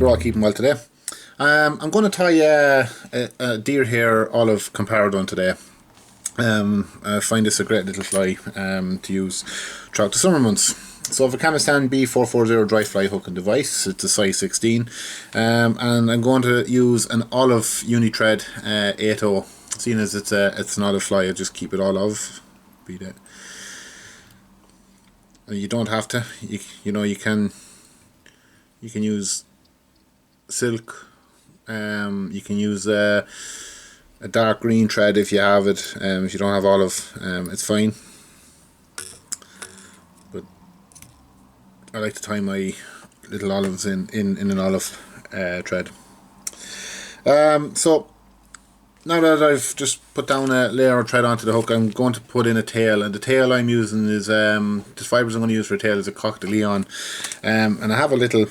we're all keeping well today. I'm going to tie a deer hair olive comparadun today. I find this a great little fly to use throughout the summer months. So I have a Kamastan B440 dry fly hook and device. It's a size 16, and I'm going to use an olive uni-thread 8/0. Seeing as it's an olive fly, I just keep it olive. Be that. You don't have to. You can use silk. You can use a dark green thread if you have it. If you don't have olive, it's fine. But I like to tie my little olives in an olive thread. So now that I've just put down a layer of thread onto the hook, I'm going to put in a tail, and the tail I'm using is the fibres I'm going to use for a tail is a Coq de Leon, and I have a little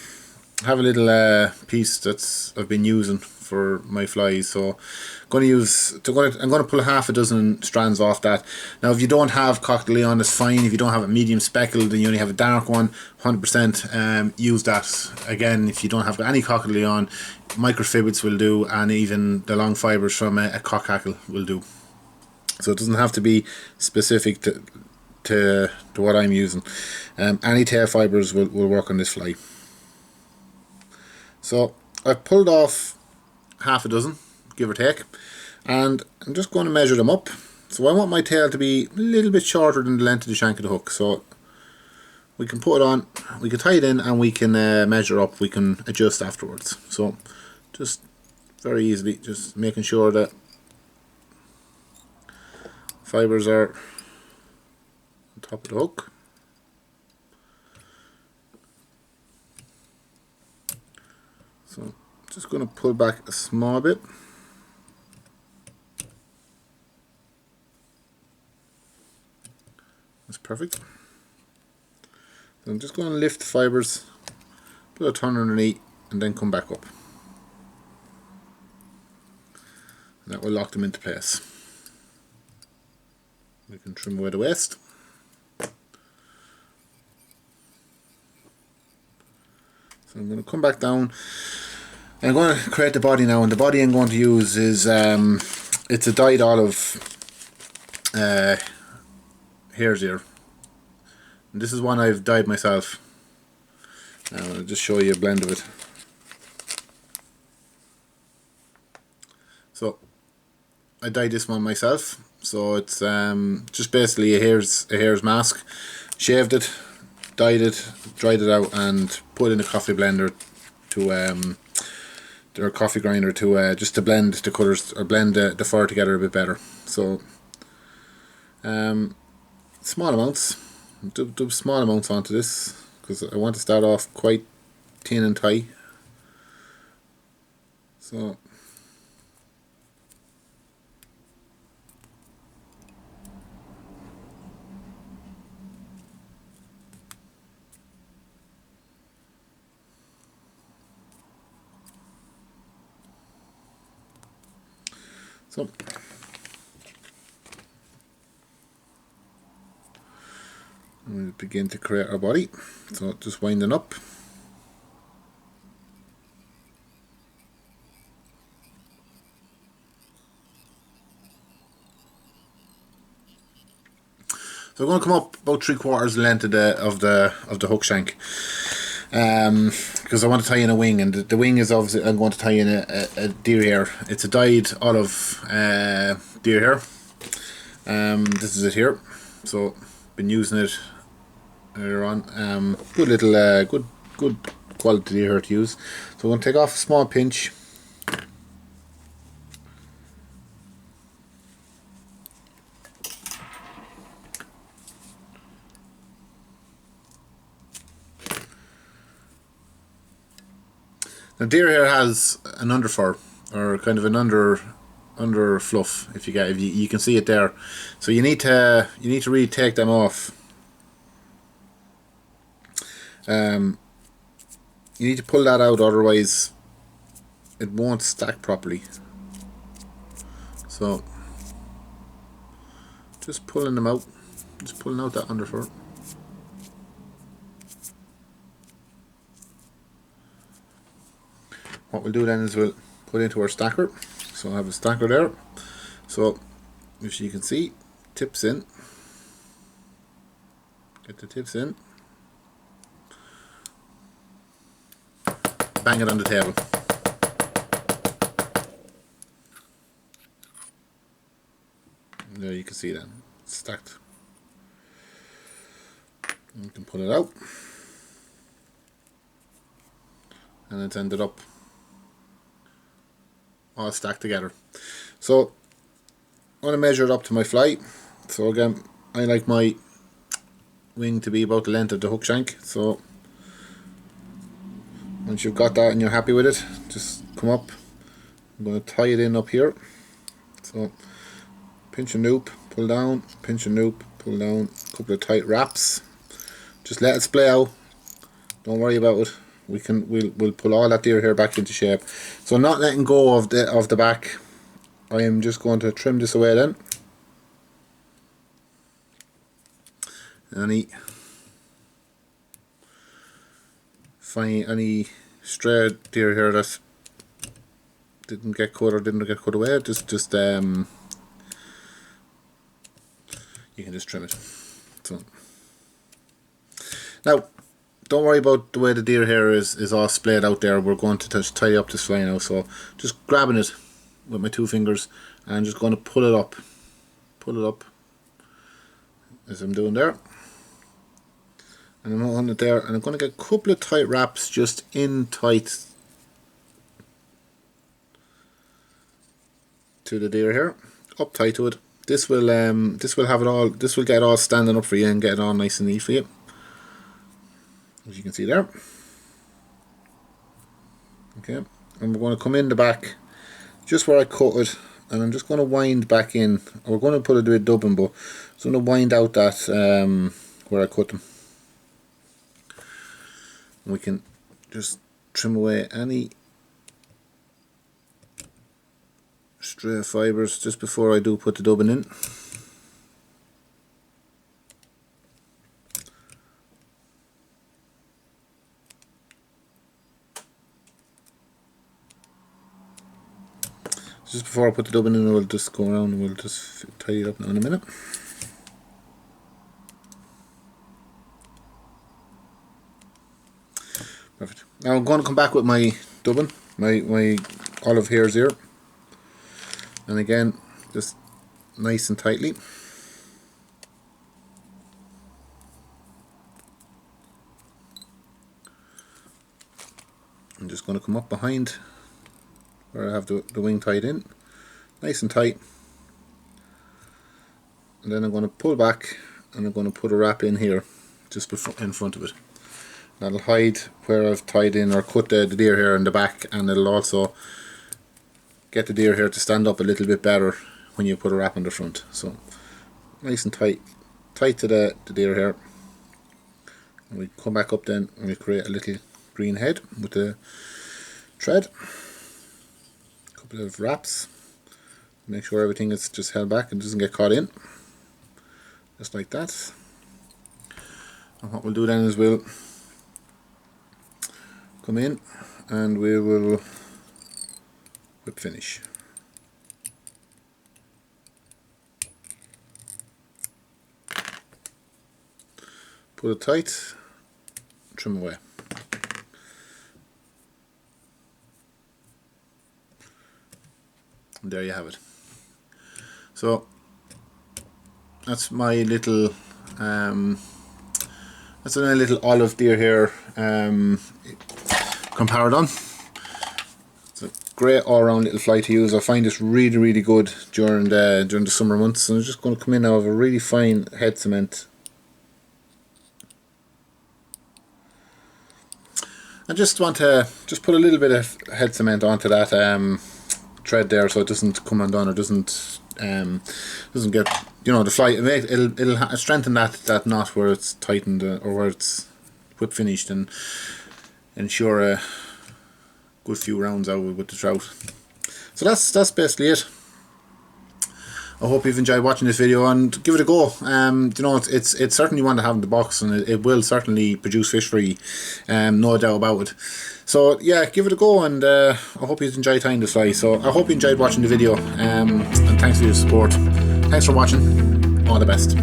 piece that's I've been using for my flies. So I'm going to pull half a dozen strands off that. Now if you don't have Coq de Leon, it's fine. If you don't have a medium speckled and you only have a dark one, 100% use that. Again, if you don't have any Coq de Leon, microfibrils will do, and even the long fibres from a cockhackle will do. So it doesn't have to be specific to what I'm using. Any tail fibres will work on this fly. So I've pulled off half a dozen, give or take, and I'm just going to measure them up. So I want my tail to be a little bit shorter than the length of the shank of the hook. So we can put it on, we can tie it in, and we can measure up, we can adjust afterwards. So just very easily, just making sure that fibres are on top of the hook. So just going to pull back a small bit. That's perfect. So I'm just going to lift the fibres, put a turn underneath, and then come back up. And that will lock them into place. We can trim away the waste. So I'm going to come back down. I'm going to create the body now, and the body I'm going to use is it's a dyed olive hare's ear. And this is one I've dyed myself. I'll just show you a blend of it. So I dyed this one myself. So it's just basically a hare's mask. Shaved it, dyed it, dried it out, and put it in a coffee blender or coffee grinder to just to blend the colours, or blend the fur together a bit better. So small amounts, do small amounts onto this, because I want to start off quite thin and tight. So we'll begin to create our body. So just winding up. So I'm going to come up about 3/4 length of the hook shank, because I want to tie in a wing, and the wing is obviously I'm going to tie in a deer hair. It's a dyed olive deer hair. This is it here. So been using it earlier on. Good little good quality deer hair to use. So I'm going to take off a small pinch. Now deer hair has an under fur, or kind of an under fluff, if you can see it there. So you need to really take them off. You need to pull that out, otherwise it won't stack properly. So just pulling them out, just pulling out that under fur. what we'll do then is we'll put into our stacker. So I have a stacker there. So as you can see, tips in. Get the tips in. Bang it on the table. And there you can see that it's stacked. And you can pull it out, and it's ended up all stacked together. So I'm going to measure it up to my fly. So again, I like my wing to be about the length of the hook shank. So once you've got that and you're happy with it, just come up. I'm going to tie it in up here. So pinch and loop, pull down, pinch and loop, pull down, a couple of tight wraps. Just let it splay out. Don't worry about it. We'll pull all that deer hair back into shape. So not letting go of the back. I am just going to trim this away then. Any stray deer hair that didn't get cut or didn't get cut away, just you can just trim it. So now, don't worry about the way the deer hair is all splayed out there. We're going to just tie up this fly now. So just grabbing it with my 2 fingers and just going to pull it up as I'm doing there. And I'm on it there, and I'm going to get a couple of tight wraps just in tight to the deer hair, up tight to it. This will have it all. This will get it all standing up for you and get it all nice and neat for you, as you can see there. Okay, and we're going to come in the back, just where I cut it, and I'm just going to wind back in. We're going to put it with dubbing, but I'm going to wind out that where I cut them. And we can just trim away any stray fibres just before I do put the dubbing in. Just before I put the dubbing in, we'll just go around and we'll just tidy it up now in a minute. Perfect. Now I'm going to come back with my dubbing, my olive hairs here, and again just nice and tightly. I'm just going to come up behind where I have the wing tied in, nice and tight, and then I'm going to pull back and I'm going to put a wrap in here just in front of it. That'll hide where I've tied in or cut the deer hair in the back, and it'll also get the deer hair to stand up a little bit better when you put a wrap on the front. So nice and tight to the deer hair. And we come back up then and we create a little green head with the thread. A couple of wraps. Make sure everything is just held back and doesn't get caught in. Just like that. And what we'll do then is we'll come in and we will whip finish. Pull it tight, trim away. And there you have it. So that's my little that's a little olive deer hair Comparadun. It's a great all-round little fly to use. I find this really good during the summer months. And I'm just going to come in now with a really fine head cement. I just want to put a little bit of head cement onto that thread there, so it doesn't come undone or doesn't get, you know, the fly. It'll strengthen that knot where it's tightened or where it's whip finished, and ensure a good few rounds out with the trout. So that's basically it. I hope you've enjoyed watching this video, and give it a go. You know, it's certainly one to have in the box, and it will certainly produce fish for you, no doubt about it. So yeah, give it a go, and I hope you enjoyed tying the fly. So I hope you enjoyed watching the video, and thanks for your support. Thanks for watching. All the best.